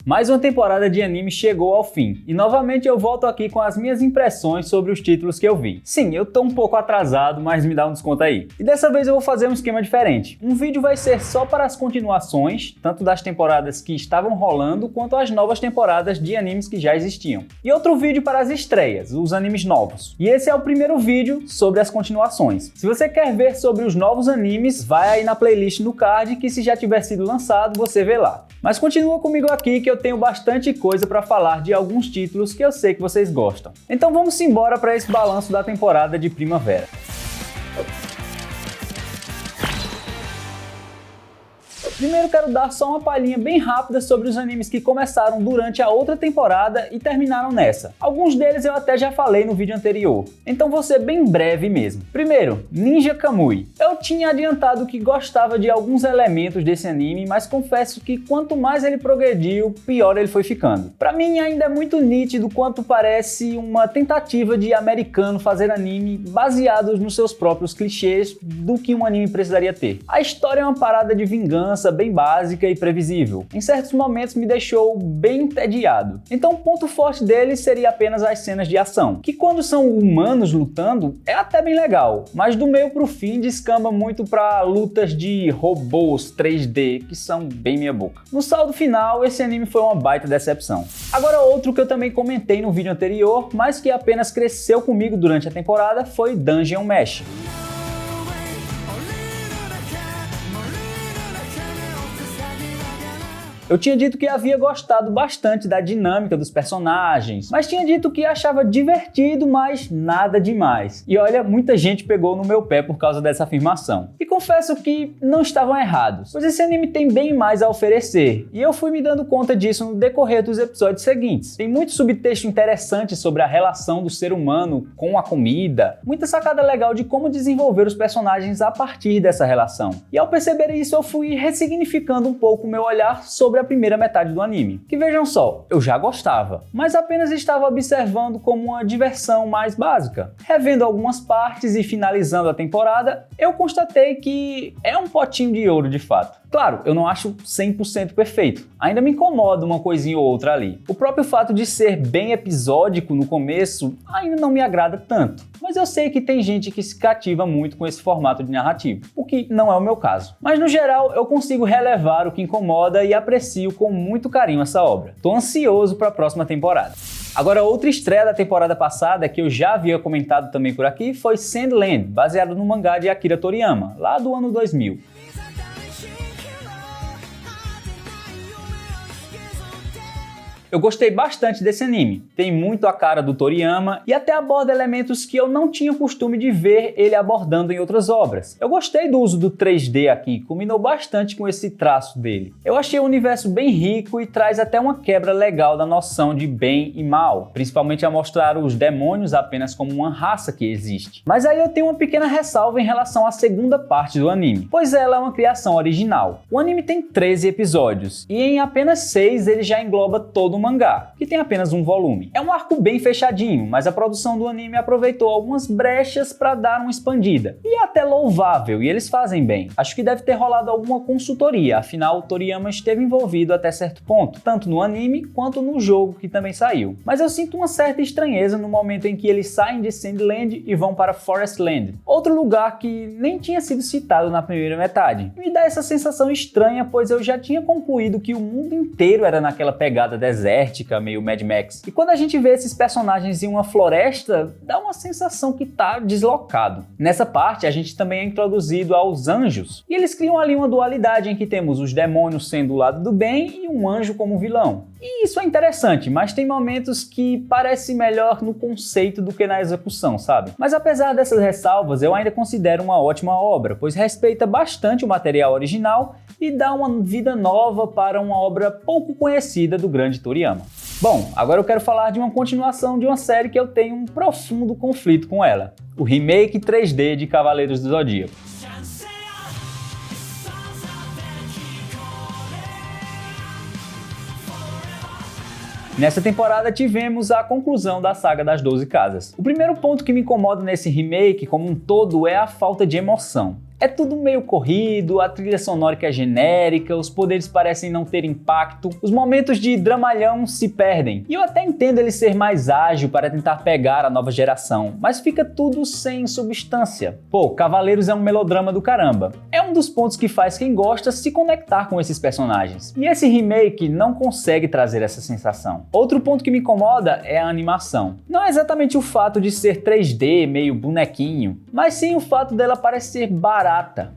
Mais uma temporada de anime chegou ao fim, e novamente eu volto aqui com as minhas impressões sobre os títulos que eu vi. Sim, eu tô um pouco atrasado, mas me dá um desconto aí. E dessa vez eu vou fazer um esquema diferente. Um vídeo vai ser só para as continuações, tanto das temporadas que estavam rolando, quanto as novas temporadas de animes que já existiam. E outro vídeo para as estreias, os animes novos. E esse é o primeiro vídeo sobre as continuações. Se você quer ver sobre os novos animes, vai aí na playlist no card, que se já tiver sido lançado, você vê lá. Mas continua comigo aqui que eu tenho bastante coisa para falar de alguns títulos que eu sei que vocês gostam. Então vamos embora para esse balanço da temporada de primavera. Primeiro quero dar só uma palhinha bem rápida sobre os animes que começaram durante a outra temporada e terminaram nessa. Alguns deles eu até já falei no vídeo anterior, então vou ser bem breve mesmo. Primeiro, Ninja Kamui. Eu tinha adiantado que gostava de alguns elementos desse anime, mas confesso que quanto mais ele progrediu, pior ele foi ficando. Pra mim ainda é muito nítido quanto parece uma tentativa de americano fazer anime baseados nos seus próprios clichês do que um anime precisaria ter. A história é uma parada de vingança bem básica e previsível. Em certos momentos me deixou bem entediado. Então o ponto forte dele seria apenas as cenas de ação, que quando são humanos lutando é até bem legal, mas do meio pro fim descamba muito pra lutas de robôs 3D, que são bem minha boca. No saldo final, esse anime foi uma baita decepção. Agora outro que eu também comentei no vídeo anterior, mas que apenas cresceu comigo durante a temporada, foi Dungeon Meshi. Eu tinha dito que havia gostado bastante da dinâmica dos personagens, mas tinha dito que achava divertido, mas nada demais. E olha, muita gente pegou no meu pé por causa dessa afirmação. E confesso que não estavam errados, pois esse anime tem bem mais a oferecer, e eu fui me dando conta disso no decorrer dos episódios seguintes. Tem muito subtexto interessante sobre a relação do ser humano com a comida, muita sacada legal de como desenvolver os personagens a partir dessa relação. E ao perceber isso, eu fui ressignificando um pouco o meu olhar sobre a primeira metade do anime. Que vejam só, eu já gostava, mas apenas estava observando como uma diversão mais básica. Revendo algumas partes e finalizando a temporada, eu constatei que é um potinho de ouro de fato. Claro, eu não acho 100% perfeito, ainda me incomoda uma coisinha ou outra ali. O próprio fato de ser bem episódico no começo ainda não me agrada tanto, mas eu sei que tem gente que se cativa muito com esse formato de narrativa, o que não é o meu caso. Mas no geral eu consigo relevar o que incomoda e aprecio com muito carinho essa obra. Tô ansioso para a próxima temporada. Agora, outra estreia da temporada passada que eu já havia comentado também por aqui foi Sandland, baseado no mangá de Akira Toriyama, lá do ano 2000. Eu gostei bastante desse anime, tem muito a cara do Toriyama e até aborda elementos que eu não tinha costume de ver ele abordando em outras obras. Eu gostei do uso do 3D aqui, combinou bastante com esse traço dele. Eu achei o universo bem rico e traz até uma quebra legal da noção de bem e mal, principalmente a mostrar os demônios apenas como uma raça que existe. Mas aí eu tenho uma pequena ressalva em relação à segunda parte do anime, pois ela é uma criação original. O anime tem 13 episódios e em apenas 6 ele já engloba todo mangá, que tem apenas um volume. É um arco bem fechadinho, mas a produção do anime aproveitou algumas brechas para dar uma expandida. E é até louvável, e eles fazem bem. Acho que deve ter rolado alguma consultoria, afinal o Toriyama esteve envolvido até certo ponto, tanto no anime quanto no jogo que também saiu. Mas eu sinto uma certa estranheza no momento em que eles saem de Sandland e vão para Forestland, outro lugar que nem tinha sido citado na primeira metade. Me dá essa sensação estranha, pois eu já tinha concluído que o mundo inteiro era naquela pegada desértica, meio Mad Max. E quando a gente vê esses personagens em uma floresta, dá uma sensação que tá deslocado. Nessa parte, a gente também é introduzido aos anjos, e eles criam ali uma dualidade em que temos os demônios sendo o lado do bem e um anjo como vilão. E isso é interessante, mas tem momentos que parece melhor no conceito do que na execução, sabe? Mas apesar dessas ressalvas, eu ainda considero uma ótima obra, pois respeita bastante o material original e dá uma vida nova para uma obra pouco conhecida do grande Toriyama. Bom, agora eu quero falar de uma continuação de uma série que eu tenho um profundo conflito com ela. O remake 3D de Cavaleiros do Zodíaco. Nessa temporada tivemos a conclusão da saga das 12 casas. O primeiro ponto que me incomoda nesse remake como um todo é a falta de emoção. É tudo meio corrido, a trilha sonora é genérica, os poderes parecem não ter impacto, os momentos de dramalhão se perdem. E eu até entendo ele ser mais ágil para tentar pegar a nova geração, mas fica tudo sem substância. Pô, Cavaleiros é um melodrama do caramba. É um dos pontos que faz quem gosta se conectar com esses personagens. E esse remake não consegue trazer essa sensação. Outro ponto que me incomoda é a animação. Não é exatamente o fato de ser 3D, meio bonequinho, mas sim o fato dela parecer barata.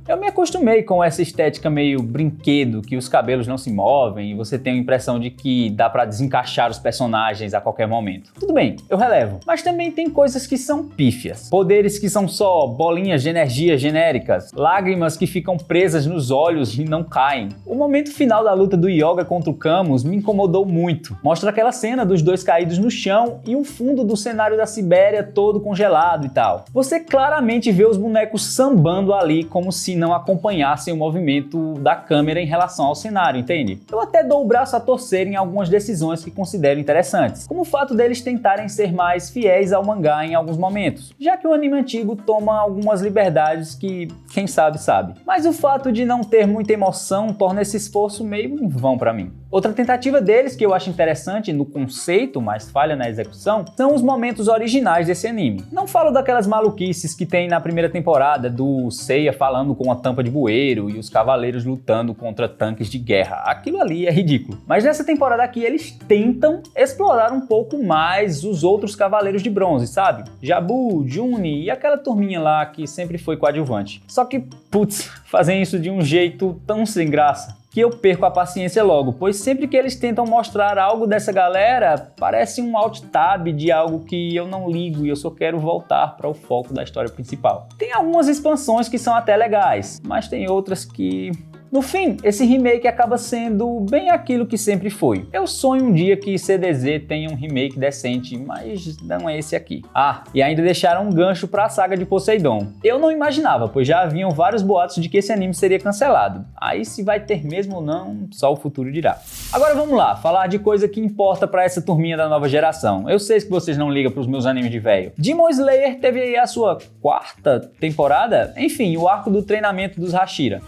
Eu me acostumei com essa estética meio brinquedo, que os cabelos não se movem e você tem a impressão de que dá pra desencaixar os personagens a qualquer momento. Tudo bem, eu relevo, mas também tem coisas que são pífias. Poderes que são só bolinhas de energia genéricas, lágrimas que ficam presas nos olhos e não caem. O momento final da luta do Yoga contra o Camus me incomodou muito. Mostra aquela cena dos dois caídos no chão e um fundo do cenário da Sibéria todo congelado e tal. Você claramente vê os bonecos sambando ali como se não acompanhassem o movimento da câmera em relação ao cenário, entende? Eu até dou o braço a torcer em algumas decisões que considero interessantes, como o fato deles tentarem ser mais fiéis ao mangá em alguns momentos, já que o anime antigo toma algumas liberdades que quem sabe sabe. Mas o fato de não ter muita emoção torna esse esforço meio em vão pra mim. Outra tentativa deles que eu acho interessante no conceito, mas falha na execução, são os momentos originais desse anime. Não falo daquelas maluquices que tem na primeira temporada do Seiya falando com uma tampa de bueiro e os cavaleiros lutando contra tanques de guerra. Aquilo ali é ridículo. Mas nessa temporada aqui eles tentam explorar um pouco mais os outros cavaleiros de bronze, sabe? Jabu, Juni e aquela turminha lá que sempre foi coadjuvante. Só que, putz, fazem isso de um jeito tão sem graça que eu perco a paciência logo, pois sempre que eles tentam mostrar algo dessa galera, parece um alt tab de algo que eu não ligo e eu só quero voltar para o foco da história principal. Tem algumas expansões que são até legais, mas tem outras que... No fim, esse remake acaba sendo bem aquilo que sempre foi. Eu sonho um dia que CDZ tenha um remake decente, mas não é esse aqui. Ah, e ainda deixaram um gancho para a saga de Poseidon. Eu não imaginava, pois já haviam vários boatos de que esse anime seria cancelado. Aí se vai ter mesmo ou não, só o futuro dirá. Agora vamos lá, falar de coisa que importa para essa turminha da nova geração. Eu sei que vocês não ligam para os meus animes de velho. Demon Slayer teve aí a sua 4ª temporada, enfim, o arco do treinamento dos Hashira.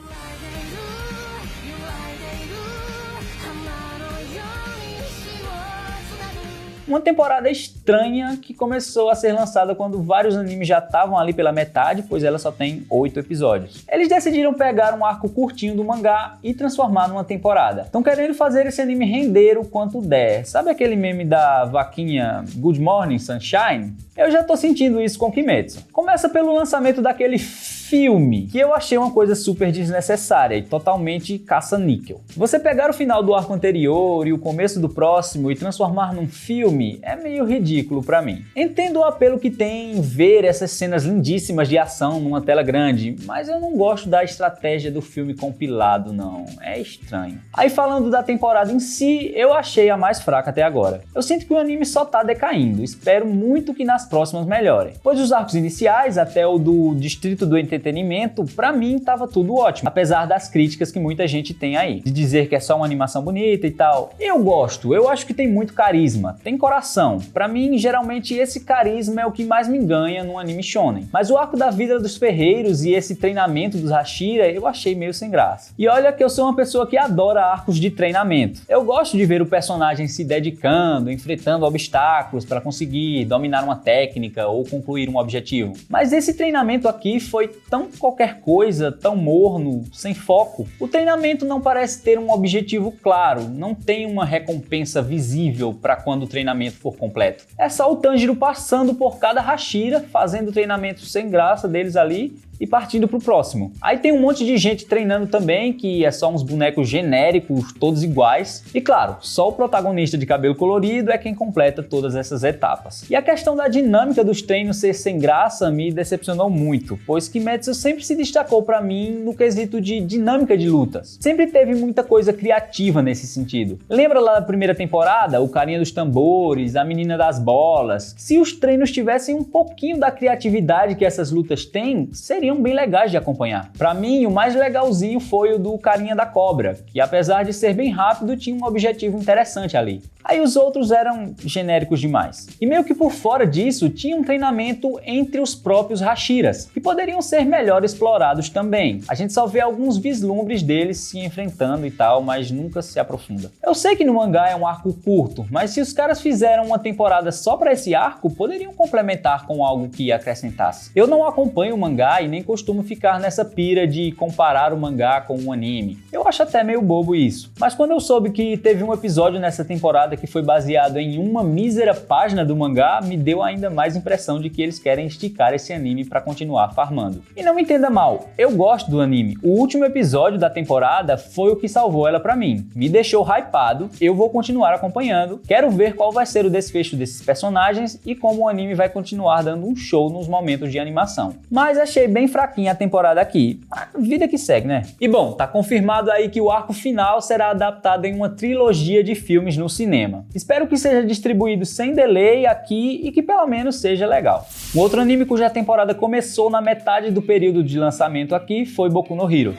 Uma temporada estranha que começou a ser lançada quando vários animes já estavam ali pela metade, pois ela só tem 8 episódios. Eles decidiram pegar um arco curtinho do mangá e transformar numa temporada. Estão querendo fazer esse anime render o quanto der. Sabe aquele meme da vaquinha Good Morning Sunshine? Eu já tô sentindo isso com Kimetsu. Começa pelo lançamento daquele filme, que eu achei uma coisa super desnecessária e totalmente caça-níquel. Você pegar o final do arco anterior e o começo do próximo e transformar num filme é meio ridículo pra mim. Entendo o apelo que tem em ver essas cenas lindíssimas de ação numa tela grande, mas eu não gosto da estratégia do filme compilado não, é estranho. Aí falando da temporada em si, eu achei a mais fraca até agora. Eu sinto que o anime só tá decaindo, espero muito que nas próximas melhorem, pois os arcos iniciais, até o do Distrito do Entretenimento, pra mim tava tudo ótimo, apesar das críticas que muita gente tem aí, de dizer que é só uma animação bonita e tal. Eu gosto, eu acho que tem muito carisma, tem coração. Pra mim, geralmente esse carisma é o que mais me ganha num anime shonen. Mas o arco da vida dos ferreiros e esse treinamento dos Hashira eu achei meio sem graça. E olha que eu sou uma pessoa que adora arcos de treinamento. Eu gosto de ver o personagem se dedicando, enfrentando obstáculos para conseguir dominar uma técnica ou concluir um objetivo. Mas esse treinamento aqui foi tão qualquer coisa, tão morno, sem foco. O treinamento não parece ter um objetivo claro, não tem uma recompensa visível para quando o treinamento for completo. É só o Tanjiro passando por cada Hashira, fazendo o treinamento sem graça deles ali e partindo pro próximo. Aí tem um monte de gente treinando também, que é só uns bonecos genéricos, todos iguais. E claro, só o protagonista de cabelo colorido é quem completa todas essas etapas. E a questão da dinâmica dos treinos ser sem graça me decepcionou muito, pois Kimetsu sempre se destacou pra mim no quesito de dinâmica de lutas. Sempre teve muita coisa criativa nesse sentido. Lembra lá da primeira temporada? O carinha dos tambores, a menina das bolas. Se os treinos tivessem um pouquinho da criatividade que essas lutas têm, seriam bem legais de acompanhar. Pra mim, o mais legalzinho foi o do carinha da cobra, que apesar de ser bem rápido, tinha um objetivo interessante ali. Aí os outros eram genéricos demais. E meio que por fora disso, tinha um treinamento entre os próprios Hashiras, que poderiam ser melhor explorados também. A gente só vê alguns vislumbres deles se enfrentando e tal, mas nunca se aprofunda. Eu sei que no mangá é um arco curto, mas se os caras fizeram uma temporada só para esse arco, poderiam complementar com algo que acrescentasse. Eu não acompanho o mangá e nem costumo ficar nessa pira de comparar o mangá com um anime. Eu acho até meio bobo isso. Mas quando eu soube que teve um episódio nessa temporada que foi baseado em uma mísera página do mangá, me deu ainda mais impressão de que eles querem esticar esse anime para continuar farmando. E não me entenda mal, eu gosto do anime. O último episódio da temporada foi o que salvou ela para mim. Me deixou hypado, eu vou continuar acompanhando, quero ver qual vai ser o desfecho desses personagens e como o anime vai continuar dando um show nos momentos de animação. Mas achei bem fraquinha a temporada aqui. A vida que segue, né? E bom, tá confirmado aí que o arco final será adaptado em uma trilogia de filmes no cinema. Espero que seja distribuído sem delay aqui e que pelo menos seja legal. Um outro anime cuja temporada começou na metade do período de lançamento aqui foi Boku no Hero.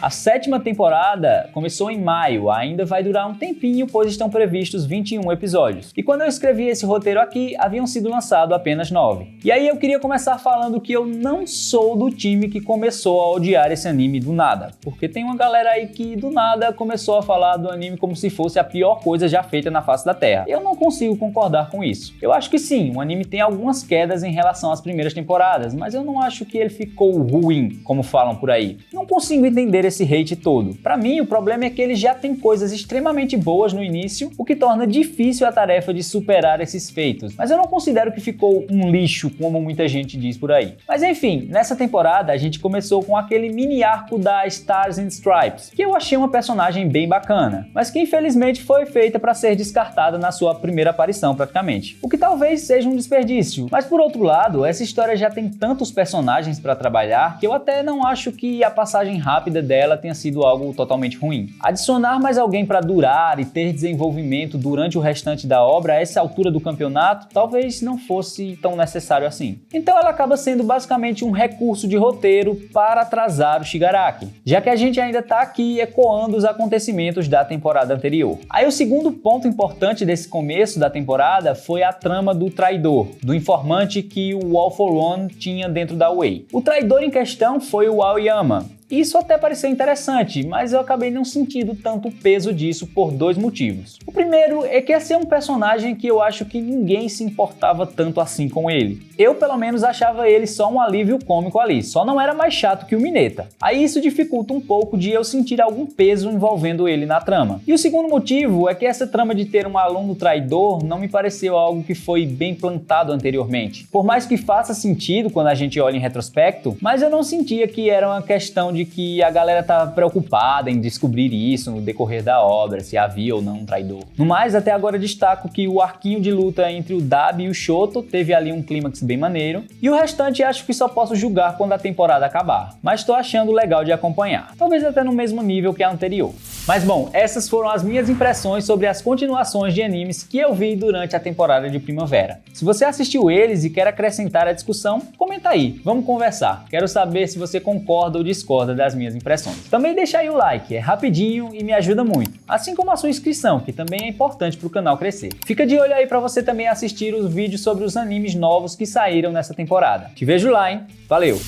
A 7ª temporada começou em maio, ainda vai durar um tempinho, pois estão previstos 21 episódios. E quando eu escrevi esse roteiro aqui, haviam sido lançados apenas 9. E aí eu queria começar falando que eu não sou do time que começou a odiar esse anime do nada. Porque tem uma galera aí que do nada começou a falar do anime como se fosse a pior coisa já feita na face da Terra. Eu não consigo concordar com isso. Eu acho que sim, o anime tem algumas quedas em relação às primeiras temporadas, mas eu não acho que ele ficou ruim, como falam por aí. Não consigo entender esse hate todo. Pra mim, o problema é que ele já tem coisas extremamente boas no início, o que torna difícil a tarefa de superar esses feitos. Mas eu não considero que ficou um lixo, como muita gente diz por aí. Mas enfim, nessa temporada a gente começou com aquele mini arco da Stars and Stripes, que eu achei uma personagem bem bacana, mas que infelizmente foi feita para ser descartada na sua primeira aparição praticamente. O que talvez seja um desperdício, mas por outro lado, essa história já tem tantos personagens para trabalhar que eu até não acho que a passagem rápida dela tenha sido algo totalmente ruim. Adicionar mais alguém para durar e ter desenvolvimento durante o restante da obra a essa altura do campeonato talvez não fosse tão necessário assim. Então ela acaba sendo basicamente um recurso de roteiro para atrasar o Shigaraki, já que a gente ainda está aqui ecoando os acontecimentos da temporada anterior. Aí o segundo ponto importante desse começo da temporada foi a trama do traidor, do informante que o All for One tinha dentro da Wei. O traidor em questão foi o Aoyama. Isso até pareceu interessante, mas eu acabei não sentindo tanto o peso disso por dois motivos. O primeiro é que esse é um personagem que eu acho que ninguém se importava tanto assim com ele. Eu, pelo menos, achava ele só um alívio cômico ali, só não era mais chato que o Mineta. Aí isso dificulta um pouco de eu sentir algum peso envolvendo ele na trama. E o segundo motivo é que essa trama de ter um aluno traidor não me pareceu algo que foi bem plantado anteriormente. Por mais que faça sentido quando a gente olha em retrospecto, mas eu não sentia que era uma questão de que a galera estava preocupada em descobrir isso no decorrer da obra, se havia ou não um traidor. No mais, até agora destaco que o arquinho de luta entre o Dabi e o Shoto teve ali um clímax bem maneiro, e o restante acho que só posso julgar quando a temporada acabar, mas tô achando legal de acompanhar, talvez até no mesmo nível que a anterior. Mas bom, essas foram as minhas impressões sobre as continuações de animes que eu vi durante a temporada de primavera. Se você assistiu eles e quer acrescentar à discussão, comenta aí, vamos conversar. Quero saber se você concorda ou discorda das minhas impressões. Também deixa aí o like, é rapidinho e me ajuda muito. Assim como a sua inscrição, que também é importante para o canal crescer. Fica de olho aí para você também assistir os vídeos sobre os animes novos que saíram nessa temporada. Te vejo lá, hein? Valeu!